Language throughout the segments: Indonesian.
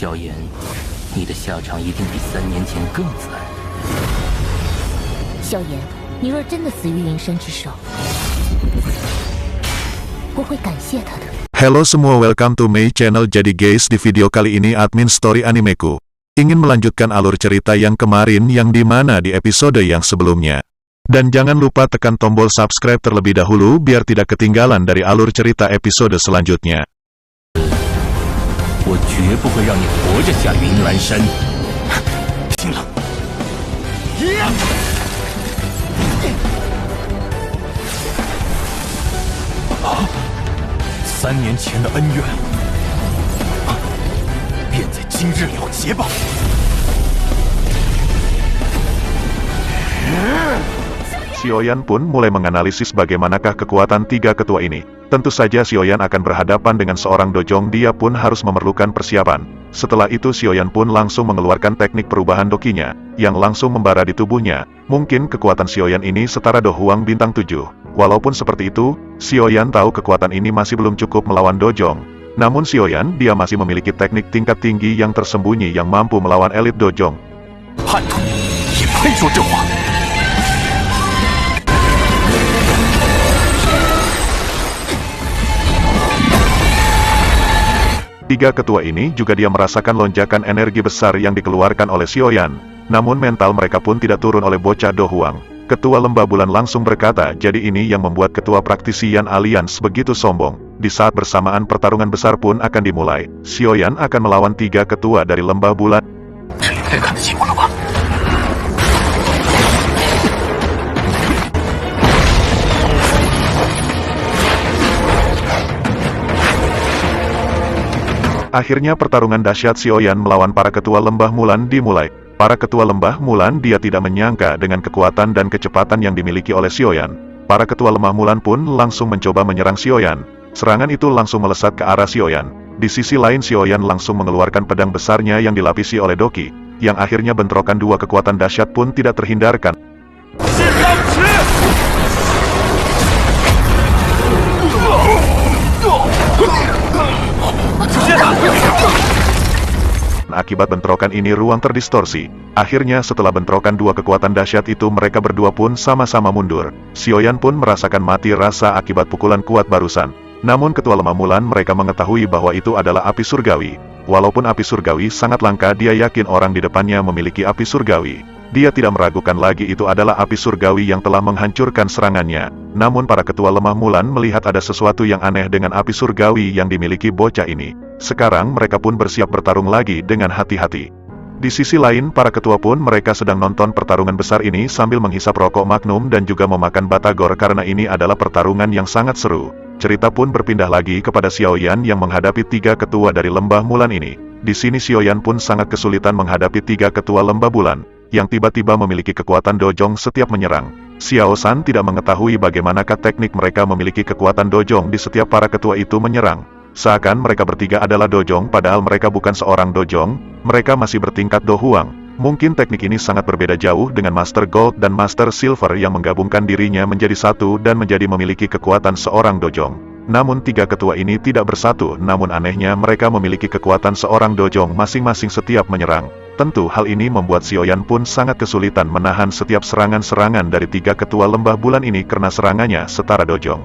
萧炎，你的下场一定比3年前更惨。萧炎，你若真的死于云深之手，我会感谢他的。Halo semua, welcome to my channel. Jadi guys, di video kali ini admin story animeku ingin melanjutkan alur cerita yang kemarin yang dimana di episode yang sebelumnya. Dan jangan lupa tekan tombol subscribe terlebih dahulu biar tidak ketinggalan dari alur cerita episode selanjutnya. 我绝不会让你活着下云岚山。拼了！3年前的恩怨，便在今日了结吧。Xiaoyan pun mulai menganalisis bagaimanakah kekuatan tiga ketua ini. Tentu saja Xiaoyan akan berhadapan dengan seorang dojong, dia pun harus memerlukan persiapan. Setelah itu Xiaoyan pun langsung mengeluarkan teknik perubahan dokinya, yang langsung membara di tubuhnya. Mungkin kekuatan Xiaoyan ini setara Dohuang bintang 7. Walaupun seperti itu, Xiaoyan tahu kekuatan ini masih belum cukup melawan dojong. Namun Xiaoyan, dia masih memiliki teknik tingkat tinggi yang tersembunyi yang mampu melawan elit dojong. Hantu,也配说这话。Tiga ketua ini juga dia merasakan lonjakan energi besar yang dikeluarkan oleh Xiaoyan. Namun mental mereka pun tidak turun oleh bocah Dohuang. Ketua Lembah Bulan langsung berkata, jadi ini yang membuat ketua praktisi Yan Alliance begitu sombong. Di saat bersamaan pertarungan besar pun akan dimulai. Xiaoyan akan melawan tiga ketua dari Lembah Bulan. Akhirnya pertarungan dahsyat Xiaoyan melawan para ketua Lembah Mulan dimulai. Para ketua Lembah Mulan dia tidak menyangka dengan kekuatan dan kecepatan yang dimiliki oleh Xiaoyan. Para ketua Lembah Mulan pun langsung mencoba menyerang Xiaoyan. Serangan itu langsung melesat ke arah Xiaoyan. Di sisi lain Xiaoyan langsung mengeluarkan pedang besarnya yang dilapisi oleh doki, yang akhirnya bentrokan dua kekuatan dahsyat pun tidak terhindarkan. Akibat bentrokan ini ruang terdistorsi. Akhirnya setelah bentrokan dua kekuatan dahsyat itu mereka berdua pun sama-sama mundur. Xiaoyan pun merasakan mati rasa akibat pukulan kuat barusan. Namun ketua Lembah Mulan mereka mengetahui bahwa itu adalah api surgawi. Walaupun api surgawi sangat langka, dia yakin orang di depannya memiliki api surgawi. Dia tidak meragukan lagi itu adalah api surgawi yang telah menghancurkan serangannya. Namun para ketua Lembah Mulan melihat ada sesuatu yang aneh dengan api surgawi yang dimiliki bocah ini. Sekarang mereka pun bersiap bertarung lagi dengan hati-hati. Di sisi lain para ketua pun mereka sedang nonton pertarungan besar ini sambil menghisap rokok Magnum dan juga memakan batagor karena ini adalah pertarungan yang sangat seru. Cerita pun berpindah lagi kepada Xiaoyan yang menghadapi tiga ketua dari Lembah Mulan ini. Di sini Xiaoyan pun sangat kesulitan menghadapi tiga ketua Lembah Bulan yang tiba-tiba memiliki kekuatan dojong setiap menyerang. Xiao San tidak mengetahui bagaimanakah teknik mereka memiliki kekuatan dojong di setiap para ketua itu menyerang. Seakan mereka bertiga adalah dojong padahal mereka bukan seorang dojong, mereka masih bertingkat Dohuang. Mungkin teknik ini sangat berbeda jauh dengan Master Gold dan Master Silver yang menggabungkan dirinya menjadi satu dan menjadi memiliki kekuatan seorang dojong. Namun tiga ketua ini tidak bersatu, namun anehnya mereka memiliki kekuatan seorang dojong masing-masing setiap menyerang. Tentu hal ini membuat Xiaoyan pun sangat kesulitan menahan setiap serangan-serangan dari tiga ketua Lembah Bulan ini karena serangannya setara dojong.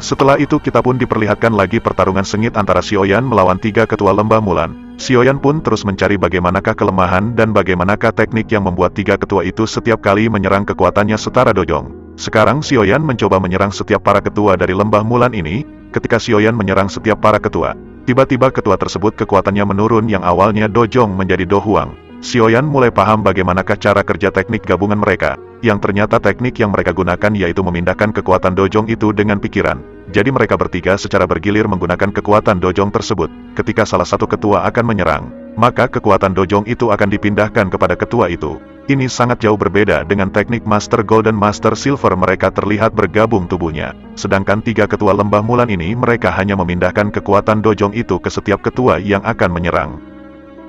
Setelah itu kita pun diperlihatkan lagi pertarungan sengit antara Xiaoyan melawan tiga ketua Lembah Mulan. Xiaoyan pun terus mencari bagaimanakah kelemahan dan bagaimanakah teknik yang membuat tiga ketua itu setiap kali menyerang kekuatannya setara dojong. Sekarang Xiaoyan mencoba menyerang setiap para ketua dari Lembah Mulan ini. Ketika Xiaoyan menyerang setiap para ketua, tiba-tiba ketua tersebut kekuatannya menurun yang awalnya dojong menjadi Dohuang. Xiaoyan mulai paham bagaimanakah cara kerja teknik gabungan mereka, yang ternyata teknik yang mereka gunakan yaitu memindahkan kekuatan dojong itu dengan pikiran. Jadi mereka bertiga secara bergilir menggunakan kekuatan dojong tersebut. Ketika salah satu ketua akan menyerang, maka kekuatan dojong itu akan dipindahkan kepada ketua itu. Ini sangat jauh berbeda dengan teknik Master Gold dan Master Silver, mereka terlihat bergabung tubuhnya. Sedangkan tiga ketua Lembah Mulan ini mereka hanya memindahkan kekuatan dojong itu ke setiap ketua yang akan menyerang.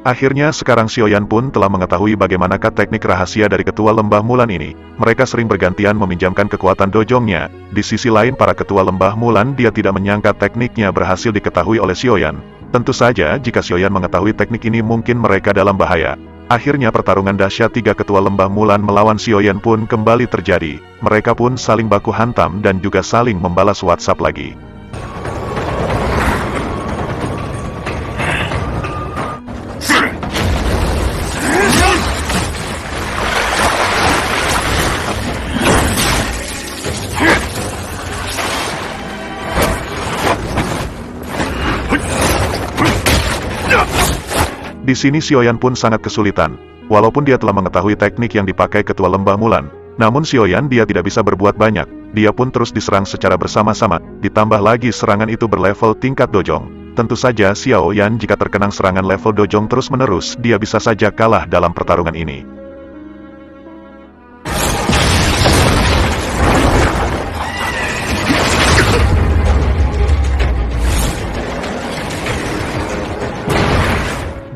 Akhirnya sekarang Xiaoyan pun telah mengetahui bagaimanakah teknik rahasia dari ketua lembah Mulan ini. Mereka sering bergantian meminjamkan kekuatan dojongnya. Di sisi lain para ketua lembah Mulan dia tidak menyangka tekniknya berhasil diketahui oleh Xiaoyan. Tentu saja jika Xiaoyan mengetahui teknik ini mungkin mereka dalam bahaya. Akhirnya pertarungan dahsyat tiga ketua lembah Mulan melawan Xiaoyan pun kembali terjadi. Mereka pun saling baku hantam dan juga saling membalas WhatsApp lagi. Di sini Xiaoyan pun sangat kesulitan. Walaupun dia telah mengetahui teknik yang dipakai ketua lembah Mulan, namun Xiaoyan dia tidak bisa berbuat banyak. Dia pun terus diserang secara bersama-sama, ditambah lagi serangan itu berlevel tingkat dojong. Tentu saja Xiaoyan jika terkena serangan level dojong terus-menerus, dia bisa saja kalah dalam pertarungan ini.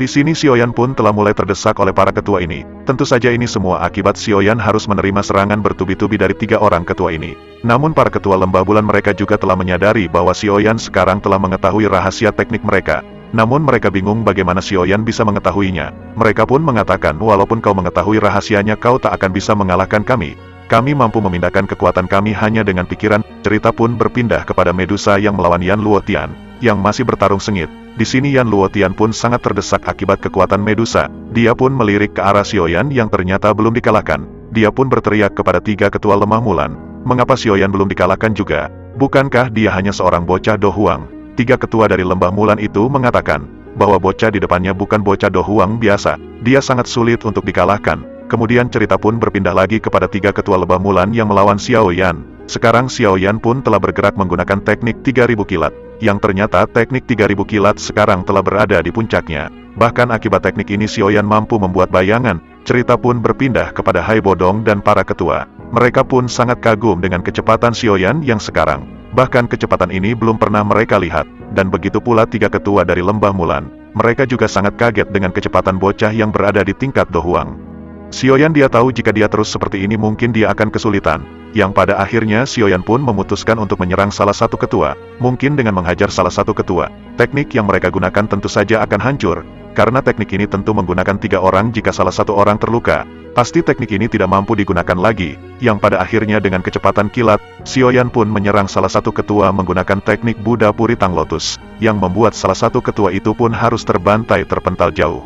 Di sini Xiaoyan pun telah mulai terdesak oleh para ketua ini. Tentu saja ini semua akibat Xiaoyan harus menerima serangan bertubi-tubi dari tiga orang ketua ini. Namun para ketua lembah bulan mereka juga telah menyadari bahwa Xiaoyan sekarang telah mengetahui rahasia teknik mereka. Namun mereka bingung bagaimana Xiaoyan bisa mengetahuinya. Mereka pun mengatakan walaupun kau mengetahui rahasianya kau tak akan bisa mengalahkan kami. Kami mampu memindahkan kekuatan kami hanya dengan pikiran. Cerita pun berpindah kepada Medusa yang melawan Yan Luotian, yang masih bertarung sengit. Di sini Yan Luotian pun sangat terdesak akibat kekuatan Medusa. Dia pun melirik ke arah Xiaoyan yang ternyata belum dikalahkan. Dia pun berteriak kepada tiga ketua lemah Mulan. Mengapa Xiaoyan belum dikalahkan juga? Bukankah dia hanya seorang bocah Do Huang? Tiga ketua dari lembah Mulan itu mengatakan bahwa bocah di depannya bukan bocah Do Huang biasa. Dia sangat sulit untuk dikalahkan. Kemudian cerita pun berpindah lagi kepada tiga ketua lembah Mulan yang melawan Xiaoyan. Sekarang Xiaoyan pun telah bergerak menggunakan teknik 3000 kilat. Yang ternyata teknik 3000 kilat sekarang telah berada di puncaknya. Bahkan akibat teknik ini Xiaoyan mampu membuat bayangan. Cerita pun berpindah kepada Hai Bodong dan para ketua. Mereka pun sangat kagum dengan kecepatan Xiaoyan yang sekarang. Bahkan kecepatan ini belum pernah mereka lihat. Dan begitu pula tiga ketua dari lembah Mulan. Mereka juga sangat kaget dengan kecepatan bocah yang berada di tingkat Do Huang. Xiaoyan dia tahu jika dia terus seperti ini mungkin dia akan kesulitan. Yang pada akhirnya Xiaoyan pun memutuskan untuk menyerang salah satu ketua. Mungkin dengan menghajar salah satu ketua. Teknik yang mereka gunakan tentu saja akan hancur. Karena teknik ini tentu menggunakan tiga orang jika salah satu orang terluka. Pasti teknik ini tidak mampu digunakan lagi. Yang pada akhirnya dengan kecepatan kilat, Xiaoyan pun menyerang salah satu ketua menggunakan teknik Buddha Puritang Lotus. Yang membuat salah satu ketua itu pun harus terbantai terpental jauh.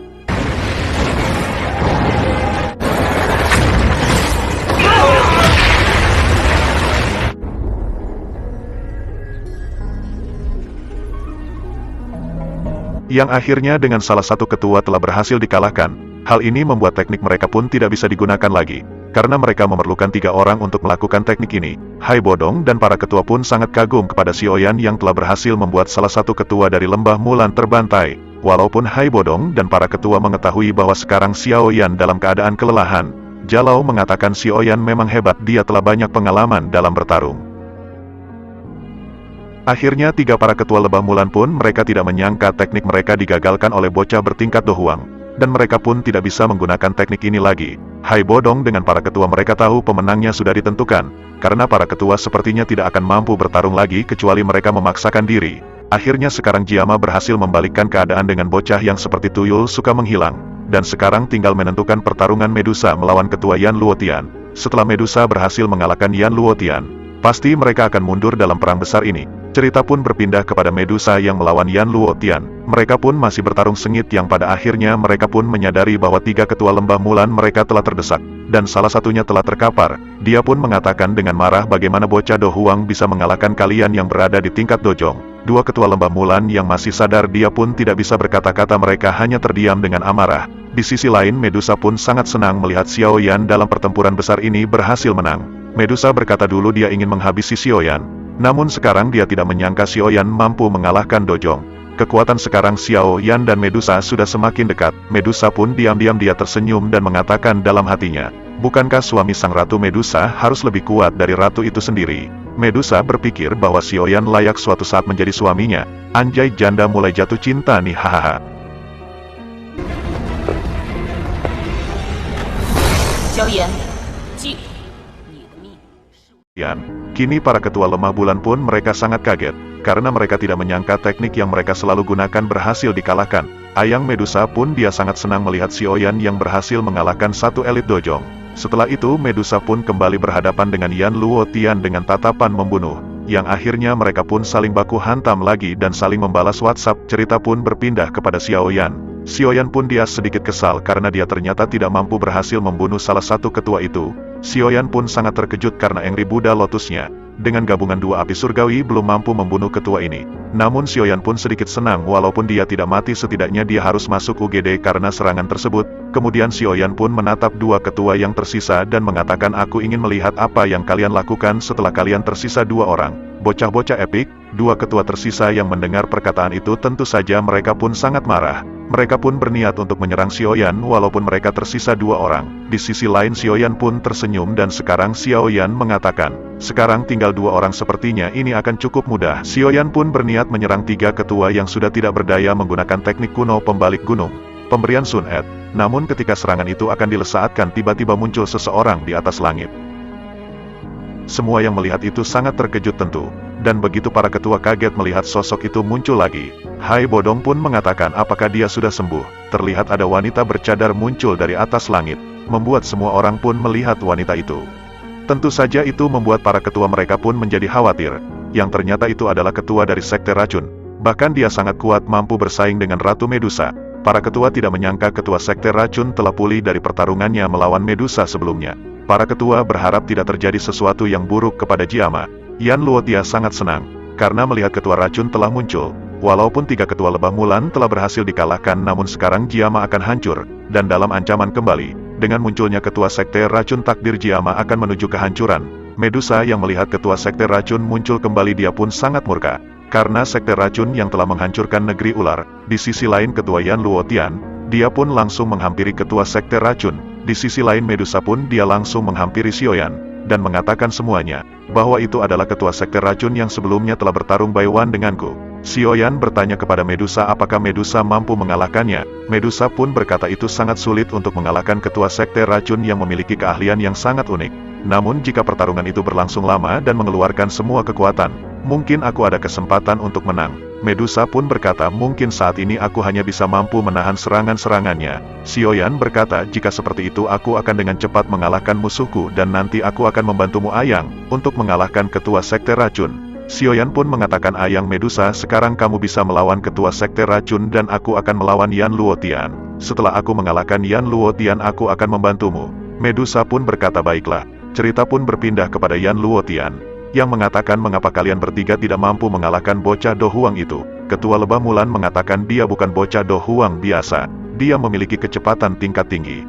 Yang akhirnya dengan salah satu ketua telah berhasil dikalahkan. Hal ini membuat teknik mereka pun tidak bisa digunakan lagi. Karena mereka memerlukan tiga orang untuk melakukan teknik ini. Hai Bodong dan para ketua pun sangat kagum kepada Xiaoyan yang telah berhasil membuat salah satu ketua dari lembah Mulan terbantai. Walaupun Hai Bodong dan para ketua mengetahui bahwa sekarang Xiaoyan dalam keadaan kelelahan, Jalau mengatakan Xiaoyan memang hebat, dia telah banyak pengalaman dalam bertarung. Akhirnya tiga para ketua lembah Mulan pun mereka tidak menyangka teknik mereka digagalkan oleh bocah bertingkat Do Huang. Dan mereka pun tidak bisa menggunakan teknik ini lagi. Hai Bodong dengan para ketua mereka tahu pemenangnya sudah ditentukan. Karena para ketua sepertinya tidak akan mampu bertarung lagi kecuali mereka memaksakan diri. Akhirnya sekarang Jiama berhasil membalikkan keadaan dengan bocah yang seperti tuyul suka menghilang. Dan sekarang tinggal menentukan pertarungan Medusa melawan ketua Yan Luotian. Setelah Medusa berhasil mengalahkan Yan Luotian, pasti mereka akan mundur dalam perang besar ini. Cerita pun berpindah kepada Medusa yang melawan Yan Luotian. Mereka pun masih bertarung sengit yang pada akhirnya mereka pun menyadari bahwa tiga ketua lembah Mulan mereka telah terdesak. Dan salah satunya telah terkapar. Dia pun mengatakan dengan marah bagaimana bocah Do Huang bisa mengalahkan kalian yang berada di tingkat dojong. Dua ketua lembah Mulan yang masih sadar dia pun tidak bisa berkata-kata, mereka hanya terdiam dengan amarah. Di sisi lain Medusa pun sangat senang melihat Xiaoyan dalam pertempuran besar ini berhasil menang. Medusa berkata dulu dia ingin menghabisi Xiaoyan. Namun sekarang dia tidak menyangka Xiaoyan mampu mengalahkan Dojong. Kekuatan sekarang Xiaoyan dan Medusa sudah semakin dekat. Medusa pun diam-diam dia tersenyum dan mengatakan dalam hatinya, bukankah suami sang ratu Medusa harus lebih kuat dari ratu itu sendiri? Medusa berpikir bahwa Xiaoyan layak suatu saat menjadi suaminya. Anjay, janda mulai jatuh cinta nih, hahaha. 萧炎，记住，你的命。 Kini para ketua lemah bulan pun mereka sangat kaget, karena mereka tidak menyangka teknik yang mereka selalu gunakan berhasil dikalahkan. Ayang Medusa pun dia sangat senang melihat Xiaoyan yang berhasil mengalahkan satu elit dojong. Setelah itu Medusa pun kembali berhadapan dengan Yan Luotian dengan tatapan membunuh, yang akhirnya mereka pun saling baku hantam lagi dan saling membalas WhatsApp. Cerita pun berpindah kepada Xiaoyan. Xiaoyan pun dia sedikit kesal karena dia ternyata tidak mampu berhasil membunuh salah satu ketua itu. Xiaoyan pun sangat terkejut karena Angry Buddha Lotusnya, dengan gabungan dua api surgawi belum mampu membunuh ketua ini. Namun Xiaoyan pun sedikit senang walaupun dia tidak mati, setidaknya dia harus masuk UGD karena serangan tersebut. Kemudian Xiaoyan pun menatap dua ketua yang tersisa dan mengatakan, aku ingin melihat apa yang kalian lakukan setelah kalian tersisa dua orang. Bocah-bocah epik, dua ketua tersisa yang mendengar perkataan itu tentu saja mereka pun sangat marah. Mereka pun berniat untuk menyerang Xiaoyan walaupun mereka tersisa dua orang. Di sisi lain Xiaoyan pun tersenyum dan sekarang Xiaoyan mengatakan, sekarang tinggal dua orang, sepertinya ini akan cukup mudah. Xiaoyan pun berniat menyerang tiga ketua yang sudah tidak berdaya menggunakan teknik kuno pembalik gunung, pemberian Sun Ed. Namun ketika serangan itu akan dilesaatkan, tiba-tiba muncul seseorang di atas langit. Semua yang melihat itu sangat terkejut tentu. Dan begitu para ketua kaget melihat sosok itu muncul lagi, Hai Bodong pun mengatakan apakah dia sudah sembuh. Terlihat ada wanita bercadar muncul dari atas langit, membuat semua orang pun melihat wanita itu. Tentu saja itu membuat para ketua mereka pun menjadi khawatir, yang ternyata itu adalah ketua dari Sekte Racun. Bahkan dia sangat kuat, mampu bersaing dengan Ratu Medusa. Para ketua tidak menyangka ketua Sekte Racun telah pulih dari pertarungannya melawan Medusa sebelumnya. Para ketua berharap tidak terjadi sesuatu yang buruk kepada Jiama. Yan Luotia sangat senang, karena melihat ketua racun telah muncul. Walaupun tiga ketua lebah mulan telah berhasil dikalahkan, namun sekarang Jiama akan hancur, dan dalam ancaman kembali. Dengan munculnya ketua Sekte Racun, takdir Jiama akan menuju kehancuran. Medusa yang melihat ketua Sekte Racun muncul kembali, dia pun sangat murka. Karena Sekte Racun yang telah menghancurkan negeri ular. Di sisi lain ketua Yan Luotian, dia pun langsung menghampiri ketua Sekte Racun. Di sisi lain Medusa pun dia langsung menghampiri Xiaoyan dan mengatakan semuanya, bahwa itu adalah ketua Sekte Racun yang sebelumnya telah bertarung Baiwan denganku. Xiaoyan bertanya kepada Medusa apakah Medusa mampu mengalahkannya. Medusa pun berkata itu sangat sulit untuk mengalahkan ketua Sekte Racun yang memiliki keahlian yang sangat unik. Namun jika pertarungan itu berlangsung lama dan mengeluarkan semua kekuatan, mungkin aku ada kesempatan untuk menang. Medusa pun berkata mungkin saat ini aku hanya bisa mampu menahan serangan-serangannya. Xiaoyan berkata jika seperti itu aku akan dengan cepat mengalahkan musuhku dan nanti aku akan membantumu Ayang untuk mengalahkan ketua Sekte Racun. Xiaoyan pun mengatakan Ayang Medusa, sekarang kamu bisa melawan ketua Sekte Racun dan aku akan melawan Yan Luotian. Setelah aku mengalahkan Yan Luotian aku akan membantumu. Medusa pun berkata baiklah. Cerita pun berpindah kepada Yan Luotian, yang mengatakan mengapa kalian bertiga tidak mampu mengalahkan bocah Do Huang itu. Ketua Lebah Mulan mengatakan dia bukan bocah Do Huang biasa, dia memiliki kecepatan tingkat tinggi.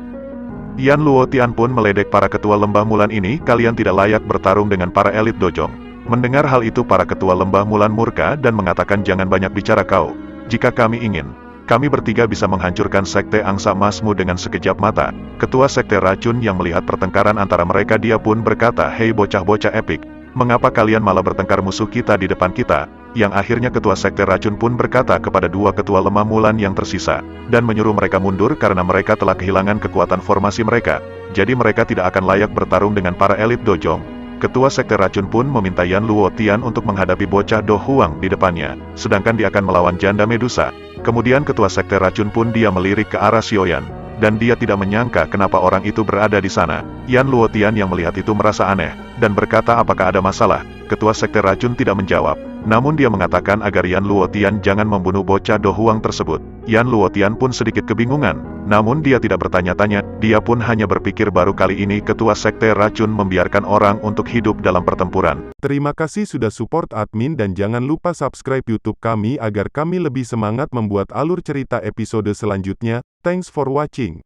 Yan Luotian pun meledek para ketua Lembah Mulan ini, kalian tidak layak bertarung dengan para elit dojong. Mendengar hal itu para ketua Lembah Mulan murka dan mengatakan jangan banyak bicara kau. Jika kami ingin, kami bertiga bisa menghancurkan Sekte Angsa Emasmu dengan sekejap mata. Ketua Sekte Racun yang melihat pertengkaran antara mereka dia pun berkata, hei bocah-bocah epik, mengapa kalian malah bertengkar, musuh kita di depan kita? Yang akhirnya ketua Sekte Racun pun berkata kepada dua ketua Lemah Mulan yang tersisa, dan menyuruh mereka mundur karena mereka telah kehilangan kekuatan formasi mereka. Jadi mereka tidak akan layak bertarung dengan para elit dojong. Ketua Sekte Racun pun meminta Yan Luotian untuk menghadapi bocah Do Huang di depannya, sedangkan dia akan melawan janda Medusa. Kemudian ketua Sekte Racun pun dia melirik ke arah Xiaoyan, dan dia tidak menyangka kenapa orang itu berada di sana. Yan Luotian yang melihat itu merasa aneh, dan berkata apakah ada masalah. Ketua Sekte Racun tidak menjawab, namun dia mengatakan agar Yan Luotian jangan membunuh bocah Do Huang tersebut. Yan Luotian pun sedikit kebingungan, namun dia tidak bertanya-tanya, dia pun hanya berpikir baru kali ini ketua Sekte Racun membiarkan orang untuk hidup dalam pertempuran. Terima kasih sudah support admin dan jangan lupa subscribe YouTube kami agar kami lebih semangat membuat alur cerita episode selanjutnya. Thanks for watching.